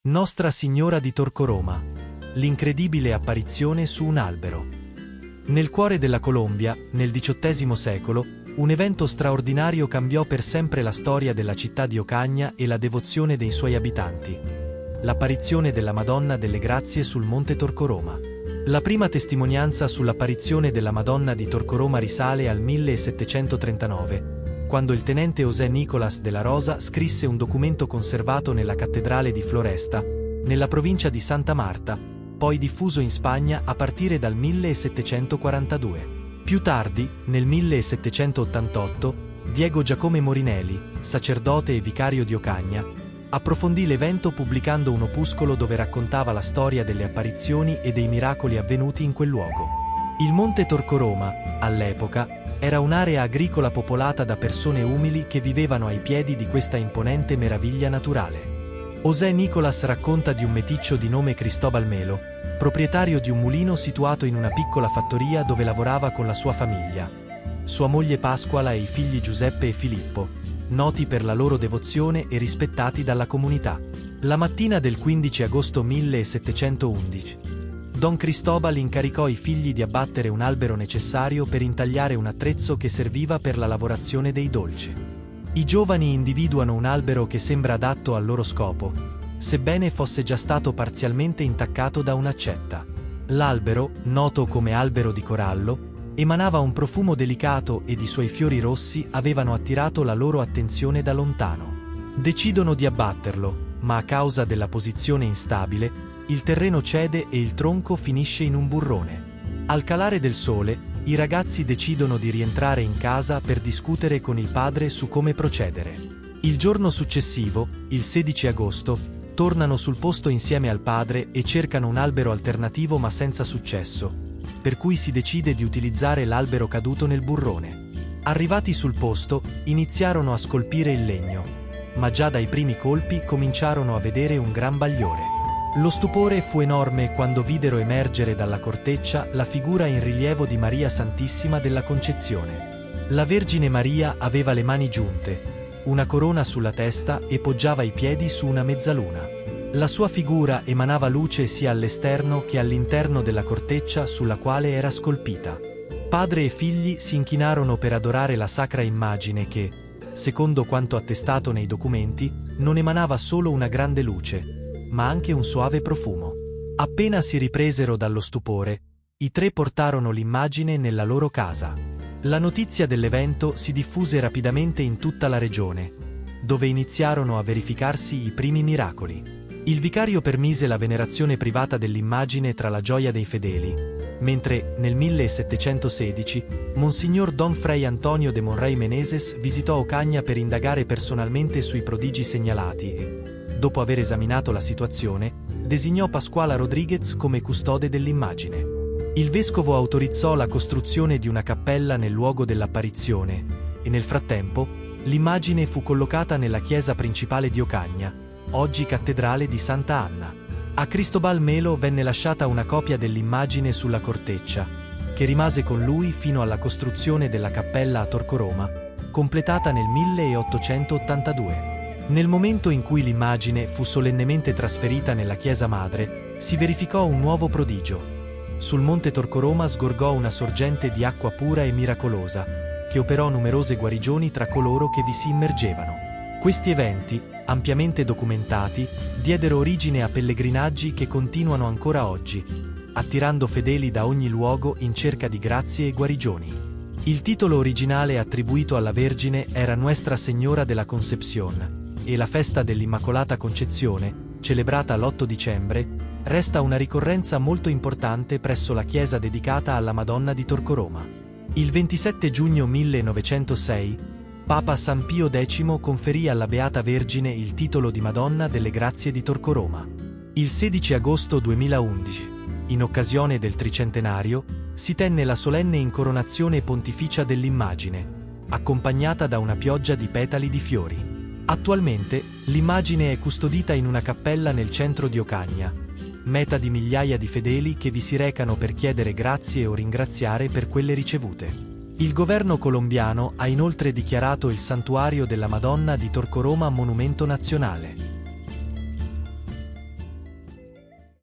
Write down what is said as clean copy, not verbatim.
Nostra Signora di Torcoroma. L'incredibile apparizione su un albero. Nel cuore della Colombia, nel XVIII secolo, un evento straordinario cambiò per sempre la storia della città di Ocaña e la devozione dei suoi abitanti. L'apparizione della Madonna delle Grazie sul Monte Torcoroma. La prima testimonianza sull'apparizione della Madonna di Torcoroma risale al 1739, quando il tenente José Nicolás de la Rosa scrisse un documento conservato nella cattedrale di Floresta, nella provincia di Santa Marta, poi diffuso in Spagna a partire dal 1742. Più tardi, nel 1788, Diego Giacome Morinelli, sacerdote e vicario di Ocaña, approfondì l'evento pubblicando un opuscolo dove raccontava la storia delle apparizioni e dei miracoli avvenuti in quel luogo. Il Monte Torcoroma, all'epoca, era un'area agricola popolata da persone umili che vivevano ai piedi di questa imponente meraviglia naturale. José Nicolás racconta di un meticcio di nome Cristóbal Melo, proprietario di un mulino situato in una piccola fattoria dove lavorava con la sua famiglia, sua moglie Pasquala e i figli Giuseppe e Filippo, noti per la loro devozione e rispettati dalla comunità. La mattina del 15 agosto 1711, Don Cristóbal incaricò i figli di abbattere un albero necessario per intagliare un attrezzo che serviva per la lavorazione dei dolci. I giovani individuano un albero che sembra adatto al loro scopo, sebbene fosse già stato parzialmente intaccato da un'accetta. L'albero, noto come albero di corallo, emanava un profumo delicato ed i suoi fiori rossi avevano attirato la loro attenzione da lontano. Decidono di abbatterlo, ma a causa della posizione instabile, il terreno cede e il tronco finisce in un burrone. Al calare del sole, i ragazzi decidono di rientrare in casa per discutere con il padre su come procedere. Il giorno successivo, il 16 agosto, tornano sul posto insieme al padre e cercano un albero alternativo ma senza successo, per cui si decide di utilizzare l'albero caduto nel burrone. Arrivati sul posto, iniziarono a scolpire il legno, ma già dai primi colpi cominciarono a vedere un gran bagliore. Lo stupore fu enorme quando videro emergere dalla corteccia la figura in rilievo di Maria Santissima della Concezione. La Vergine Maria aveva le mani giunte, una corona sulla testa e poggiava i piedi su una mezzaluna. La sua figura emanava luce sia all'esterno che all'interno della corteccia sulla quale era scolpita. Padre e figli si inchinarono per adorare la sacra immagine che, secondo quanto attestato nei documenti, non emanava solo una grande luce, ma anche un suave profumo. Appena si ripresero dallo stupore, i tre portarono l'immagine nella loro casa. La notizia dell'evento si diffuse rapidamente in tutta la regione, dove iniziarono a verificarsi i primi miracoli. Il vicario permise la venerazione privata dell'immagine tra la gioia dei fedeli, mentre, nel 1716, Monsignor Don Fray Antonio de Monrey Meneses visitò Ocaña per indagare personalmente sui prodigi segnalati e, dopo aver esaminato la situazione, designò Pascuala Rodríguez come custode dell'immagine. Il vescovo autorizzò la costruzione di una cappella nel luogo dell'apparizione e nel frattempo l'immagine fu collocata nella chiesa principale di Ocaña, oggi cattedrale di Santa Anna. A Cristóbal Melo venne lasciata una copia dell'immagine sulla corteccia, che rimase con lui fino alla costruzione della cappella a Torcoroma, completata nel 1882. Nel momento in cui l'immagine fu solennemente trasferita nella chiesa madre, si verificò un nuovo prodigio. Sul Monte Torcoroma sgorgò una sorgente di acqua pura e miracolosa, che operò numerose guarigioni tra coloro che vi si immergevano. Questi eventi, ampiamente documentati, diedero origine a pellegrinaggi che continuano ancora oggi, attirando fedeli da ogni luogo in cerca di grazie e guarigioni. Il titolo originale attribuito alla Vergine era Nuestra Señora de la Concepción, e la festa dell'Immacolata Concezione, celebrata l'8 dicembre, resta una ricorrenza molto importante presso la chiesa dedicata alla Madonna di Torcoroma. Il 27 giugno 1906, Papa San Pio X conferì alla Beata Vergine il titolo di Madonna delle Grazie di Torcoroma. Il 16 agosto 2011, in occasione del tricentenario, si tenne la solenne incoronazione pontificia dell'immagine, accompagnata da una pioggia di petali di fiori. Attualmente, l'immagine è custodita in una cappella nel centro di Ocaña, meta di migliaia di fedeli che vi si recano per chiedere grazie o ringraziare per quelle ricevute. Il governo colombiano ha inoltre dichiarato il santuario della Madonna di Torcoroma monumento nazionale.